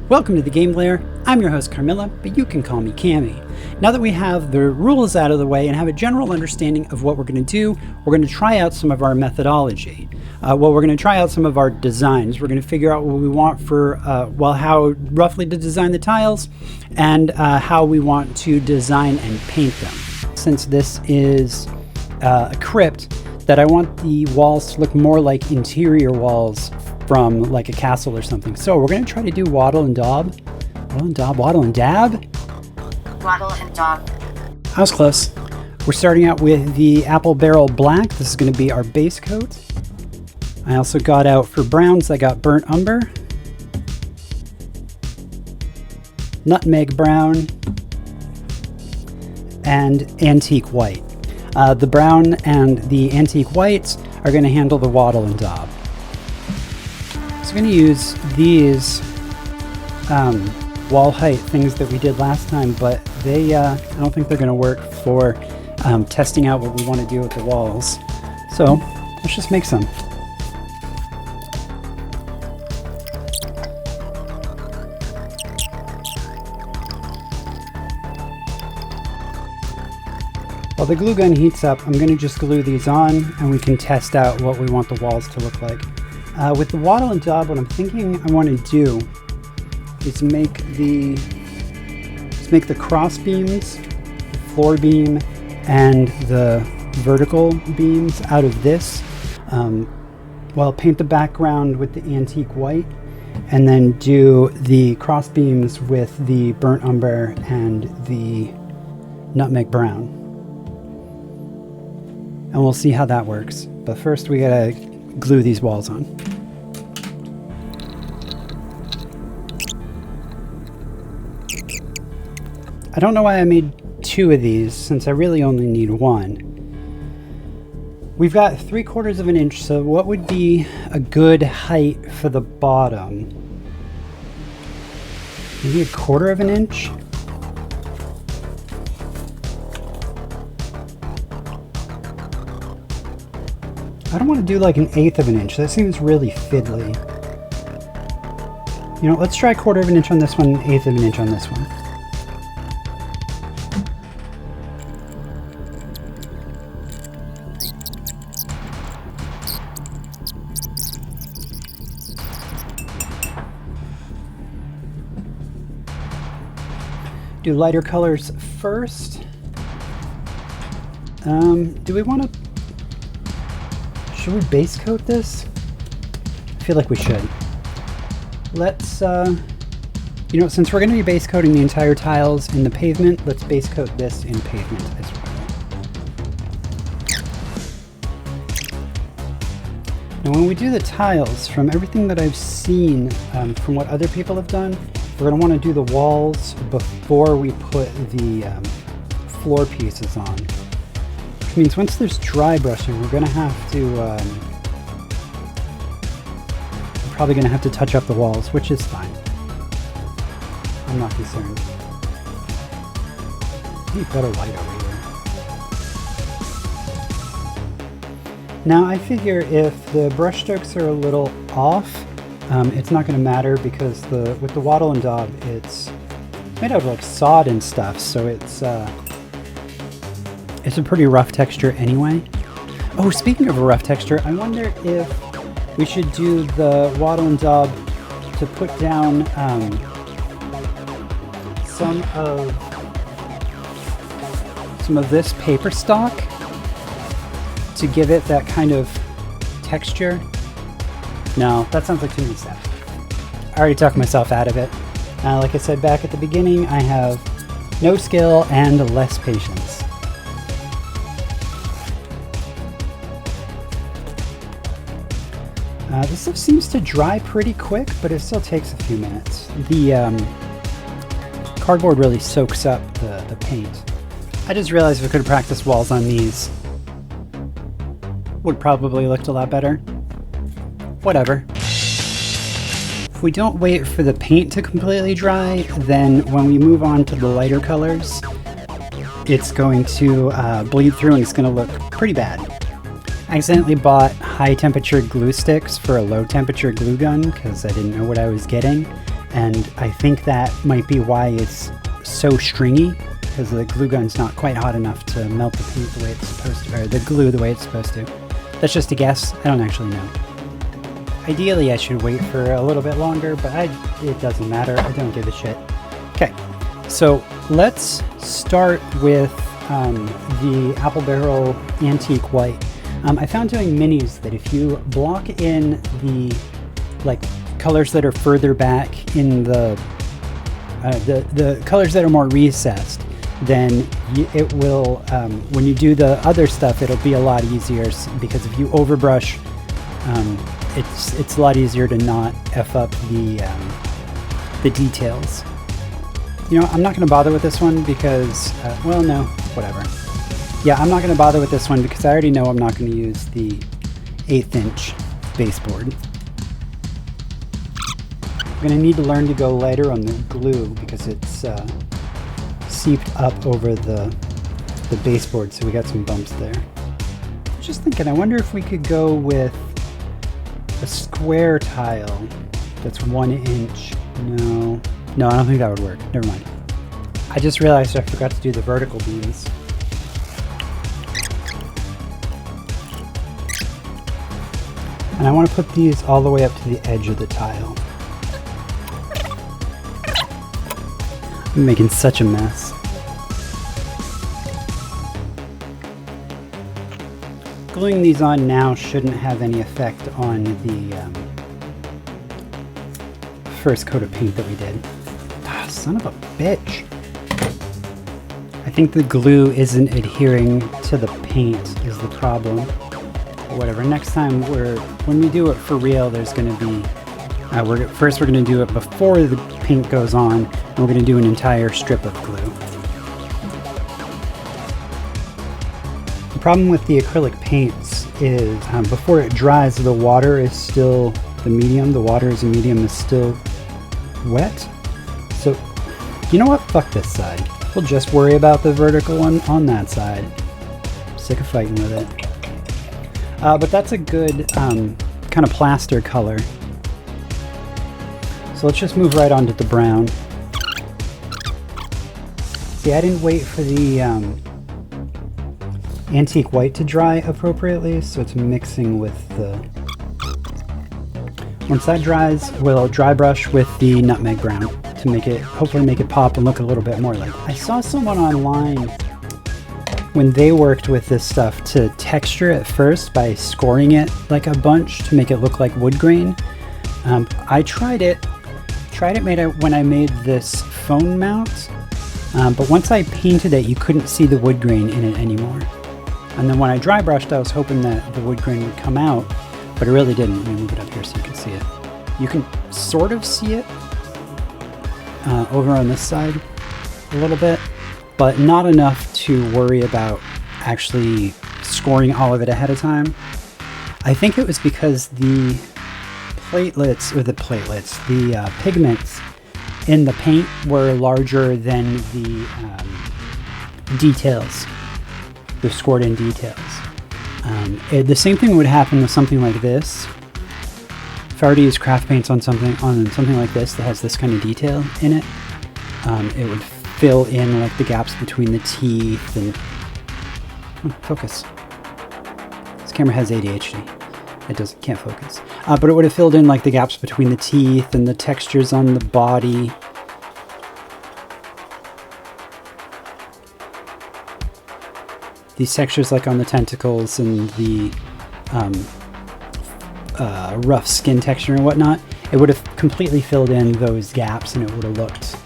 Welcome to the Game Lair. I'm your host Carmilla, but you can call me Cammy. Now that we have the rules out of the way and have a general understanding of what we're going to do, we're going to try out some of our methodology. We're going to try out some of our designs. We're going to figure out what we want for, how roughly to design the tiles, and how we want to design and paint them. Since this is a crypt, that I want the walls to look more like interior walls from like a castle or something. So we're going to try to do waddle and daub. Waddle and dab? Waddle and daub. I was close. We're starting out with the apple barrel black. This is going to be our base coat. I also got out for browns, I got burnt umber, nutmeg brown, and antique white. The brown and the antique whites are going to handle the waddle and daub. So I'm going to use these wall height things that we did last time, but they I don't think they're going to work for testing out what we want to do with the walls. So let's just make some. While the glue gun heats up, I'm going to just glue these on and we can test out what we want the walls to look like. With the waddle and daub, what I'm thinking I want to do is make the cross beams, the floor beam, and the vertical beams out of this. Paint the background with the antique white, and then do the cross beams with the burnt umber and the nutmeg brown. And we'll see how that works. But first we gotta glue these walls on. I don't know why I made two of these, since I really only need one. We've got 3/4 of an inch, so what would be a good height for the bottom? Maybe 1/4 of an inch? I don't want to do like 1/8 of an inch. That seems really fiddly. You know, let's try 1/4 of an inch on this one, 1/8 of an inch on this one. Do lighter colors first. Do we want to... Should we base coat this? I feel like we should. Let's, since we're going to be base coating the entire tiles in the pavement, let's base coat this in pavement as well. Now when we do the tiles, from everything that I've seen from what other people have done, we're going to want to do the walls before we put the floor pieces on. Which means once there's dry brushing, we're going to have to... we're probably going to have to touch up the walls, which is fine. I'm not concerned. I need better light over here. Now I figure if the brush strokes are a little off, it's not going to matter because with the waddle and daub, it's made out of like sod and stuff, so it's a pretty rough texture anyway. Oh, speaking of a rough texture, I wonder if we should do the waddle and daub to put down some of this paper stock to give it that kind of texture. No, that sounds like too many steps. I already talked myself out of it. Like I said back at the beginning, I have no skill and less patience. This stuff seems to dry pretty quick, but it still takes a few minutes. The cardboard really soaks up the paint. I just realized if we could have practiced walls on these, would probably looked a lot better. Whatever. If we don't wait for the paint to completely dry, then when we move on to the lighter colors, it's going to bleed through and it's going to look pretty bad. I accidentally bought high temperature glue sticks for a low temperature glue gun because I didn't know what I was getting, And I think that might be why it's so stringy, because the glue gun's not quite hot enough to melt the paint the way it's supposed to, or the glue the way it's supposed to. That's just a guess. I don't actually know. Ideally, I should wait for a little bit longer, but it doesn't matter. I don't give a shit. Okay, so let's start with the Apple Barrel Antique White. I found doing minis that if you block in the colors that are further back in the colors that are more recessed, then it will, when you do the other stuff, it'll be a lot easier, because if you overbrush, it's a lot easier to not F up the details. You know, I'm not going to bother with this one because, well, no, whatever. Yeah, I'm not going to bother with this one because I already know I'm not going to use the 1/8 inch baseboard. I'm going to need to learn to go lighter on the glue because it's seeped up over the baseboard, so we got some bumps there. I was just thinking, I wonder if we could go with a square tile that's 1 inch. No, I don't think that would work. Never mind. I just realized I forgot to do the vertical beams. And I want to put these all the way up to the edge of the tile. I'm making such a mess. Gluing these on now shouldn't have any effect on the first coat of paint that we did. Ah, son of a bitch. I think the glue isn't adhering to the paint is the problem. Whatever, next time when we do it for real, there's going to be, first we're going to do it before the paint goes on, and we're going to do an entire strip of glue. The problem with the acrylic paints is before it dries, the water is still, the water as a medium is still wet. So, you know what, fuck this side. We'll just worry about the vertical one on that side. I'm sick of fighting with it. But that's a good kind of plaster color. So let's just move right on to the brown. See, I didn't wait for the antique white to dry appropriately, so it's mixing with the... Once that dries, we'll dry brush with the nutmeg brown to make it, hopefully make it pop and look a little bit more like... I saw someone online when they worked with this stuff to texture it first by scoring it like a bunch to make it look like wood grain. I tried it when I made this phone mount, but once I painted it, you couldn't see the wood grain in it anymore. And then when I dry brushed, I was hoping that the wood grain would come out, but it really didn't. Let me move it up here so you can see it. You can sort of see it over on this side a little bit, but not enough to worry about actually scoring all of it ahead of time. I think it was because the pigments in the paint were larger than the details, the scored in details. The same thing would happen with something like this. If I were to use craft paints on something like this that has this kind of detail in it, it would fill in like the gaps between the teeth and... focus. This camera has ADHD. It can't focus. But it would have filled in like the gaps between the teeth and the textures on the body. These textures like on the tentacles and the rough skin texture and whatnot. It would have completely filled in those gaps and it would have looked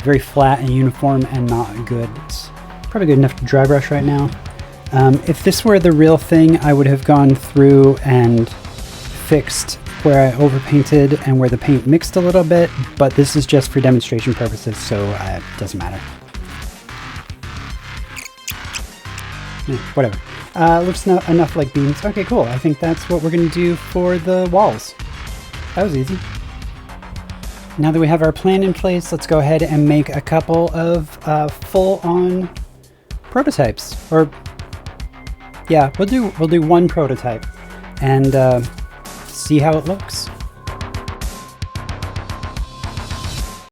very flat and uniform and not good. It's probably good enough to dry brush right now. If this were the real thing, I would have gone through and fixed where I overpainted and where the paint mixed a little bit, but this is just for demonstration purposes, so it doesn't matter. Whatever. Looks enough like beams. Okay, cool. I think that's what we're going to do for the walls. That was easy. Now that we have our plan in place, let's go ahead and make a couple of full-on prototypes. Or yeah, we'll do one prototype and see how it looks.